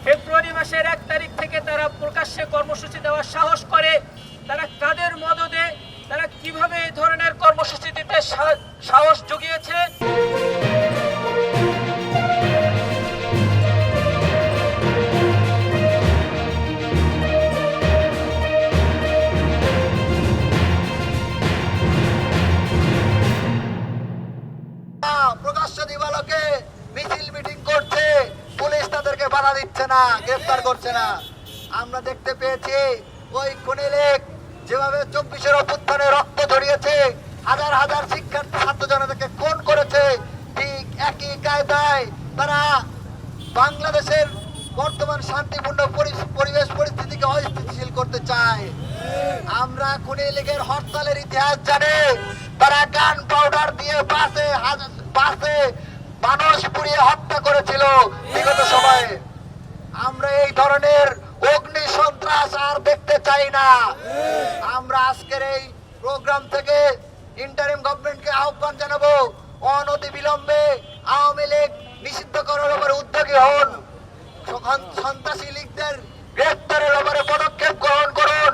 ফেব্রুয়ারি মাসের 1 তারিখ থেকে তারা প্রকাশ্যে কর্মসূচি দেওয়ার সাহস করে। তারা কাদের মদদে, তারা কিভাবে এই ধরনের কর্মসূচি দিতে সাহস জুগিয়েছে। প্রকাশ্য দিবালোকে মিছিল মিটিং করছে, পুলিশ তাদেরকে বাধা দিচ্ছে না, গ্রেফতার করছে না। আমরা দেখতে পেয়েছি ওই খুনি লীগ যেভাবে 24-এর অভ্যুত্থানে রক্ত ঝরিয়েছে, হাজার হাজার শিক্ষার্থী ছাত্র জনতাকে খুন করেছে, ঠিক একই কায়দায় তারা বাংলাদেশের বর্তমান শান্তিপূর্ণ পরিবেশ পরিস্থিতিকে অস্থিতিশীল করতে চায়। আমরা খুনি লীগের হরতালের ইতিহাস জানি। তারা গান পাউডার দিয়ে বাসে মানুষ পুড়িয়ে হত্যা করেছিল বিগত সময়ে। আমরা এই ধরনের অগ্নি সন্ত্রাস আর দেখতে চাই না। আমরা আজকের এই প্রোগ্রাম থেকে ইন্টারিম গভর্নমেন্টকে আহ্বান জানাবো, অনতি বিলম্বে আওয়ামী লীগ নিষিদ্ধ করার ব্যাপারে উদ্যোগী হন, সন্ত্রাসী লীগদের গ্রেফতারের ব্যাপারে পদক্ষেপ গ্রহণ করুন,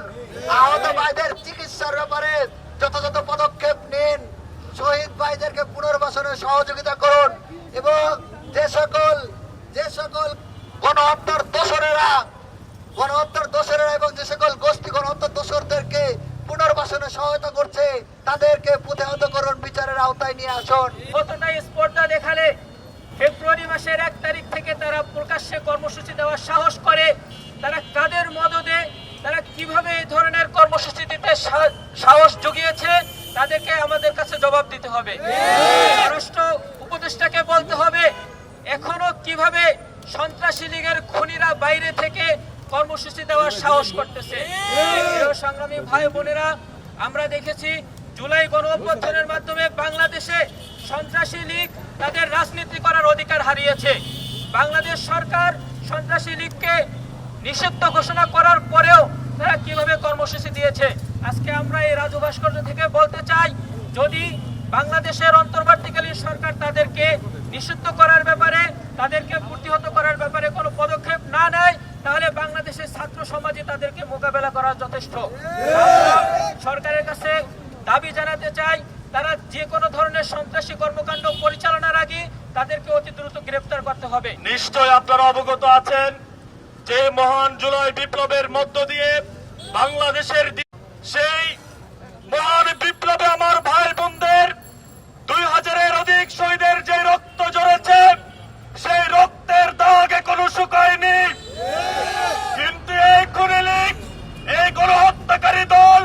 আহত ভাইদের চিকিৎসার ব্যাপারে যথাযথ পদক্ষেপ নিন, শহীদ ভাইদেরকে পুনর্বাসনে সহযোগিতা করুন এবং যে সকল গণহত্যার দোষরেরা এবং যে সকল গোষ্ঠী গণহত্যার দোষরদেরকে পুনর্বাসনে সহায়তা করছে তাদেরকে প্রতিহত করুন, বিচারের আওতায় নিয়ে আসুন। কতটা স্পর্ধা দেখালে ফেব্রুয়ারি মাসের 1 তারিখ থেকে তারা প্রকাশ্যে কর্মসূচি দেওয়ার সাহস করে। তারা কাদের মদদে, তারা কিভাবে এই ধরনের কর্মসূচি দিতে সাহস জুগিয়েছে, তাদেরকে আমাদের কাছে জবাব দিতে হবে। স্বরাষ্ট্র উপদেষ্টাকে বলতে হবে এখনো কিভাবে সন্ত্রাসী লীগের খুনিরা বাইরে থেকে কর্মসূচি দেওয়ার সাহস করতেছে। সংগ্রামী ভাই বোনেরা, আমরা দেখেছি জুলাই গণঅভ্যুত্থানের মাধ্যমে বাংলাদেশে সন্ত্রাসী লীগ তাদের রাজনীতি করার অধিকার হারিয়েছে। বাংলাদেশ সরকার সন্ত্রাসী লীগকে নিষিদ্ধ ঘোষণা করার পরেও তারা কিভাবে কর্মসূচি দিয়েছে। আজকে আমরা এই রাজু ভাস্কর্য থেকে বলতে চাই, যদি বাংলাদেশের অন্তর্বর্তীকালীন সরকার তাদেরকে নিষিদ্ধ করার ব্যাপারে, তাদেরকে প্রতিহত করার ব্যাপারে কোনো পদক্ষেপ না নেয়, তাহলে বাংলাদেশের ছাত্র সমাজে তাদেরকে মোকাবেলা করা যথেষ্ট। সরকারের কাছে দাবি জানাতে চাই, তারা যে কোনো ধরনের সন্ত্রাসী কর্মকাণ্ড পরিচালনার আগে তাদেরকে অতি দ্রুত গ্রেফতার করতে হবে। নিশ্চয় আপনারা অবগত আছেন যে মহান জুলাই বিপ্লবের মধ্য দিয়ে বাংলাদেশের সেই মহান বিপ্লবে আমার ভাই বোনদের 2000-এর অধিক শহীদের যে রক্ত ঝরেছে, সেই রক্তের দাগ এখনো শুকায়নি। কিন্তু এই খুনি লীগ, এই গণহত্যাকারী দল,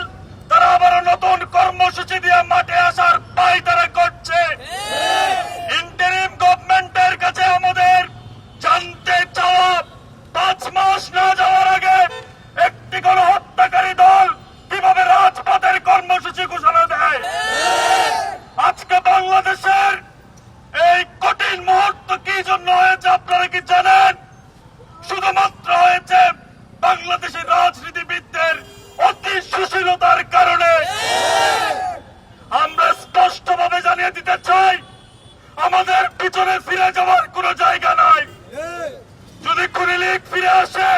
তারা আবার নতুন কর্মসূচি দিয়ে মাঠে আসার পায়তারা করছে। ইন্টারিম গভর্নমেন্টের কাছে আমাদের জানতে চাওয়া, 5 মাস না যাওয়ার আগে একটি গণহত্যাকারী দল কিভাবে রাজপথের কর্মসূচি ঘোষণা দেয়। আজকে বাংলাদেশের এই কঠিন মুহূর্ত কি জন্য হয়েছে আপনারা কি জানেন? শুধুমাত্র হয়েছে বাংলাদেশের রাজনীতিবিদদের অতি সুশীলতার কারণে। আমরা স্পষ্টভাবে জানিয়ে দিতে চাই, আমাদের পিছনে ফিরে যাওয়ার কোনো জায়গা নাই। যদি খুনি লীগ ফিরে আসে,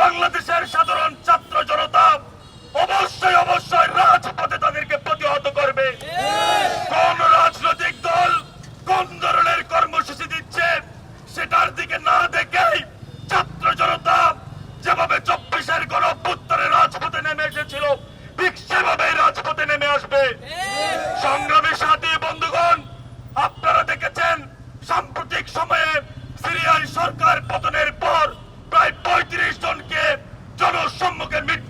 বাংলাদেশের সাধারণ ছাত্র জনতা অবশ্যই রাজপথে তাদেরকে প্রতিহত করবে। কোন রাজনৈতিক দল কোন ধরনের কর্মসূচি দিচ্ছে সেটার দিকে না দেখেই ছাত্র জনতা যেভাবে 24-এর গণঅভ্যুত্থানে রাজপথে নেমে এসেছিল, ঠিক সেভাবেই রাজপথে নেমে আসবে। সংগ্রামী সাথী বন্ধুগণ, আপনারা দেখেছেন সাম্প্রতিক সময়ে সিরিয়ার সরকার পতনের পর প্রায় 35 জনকে জনসম্মুখে মৃত্যু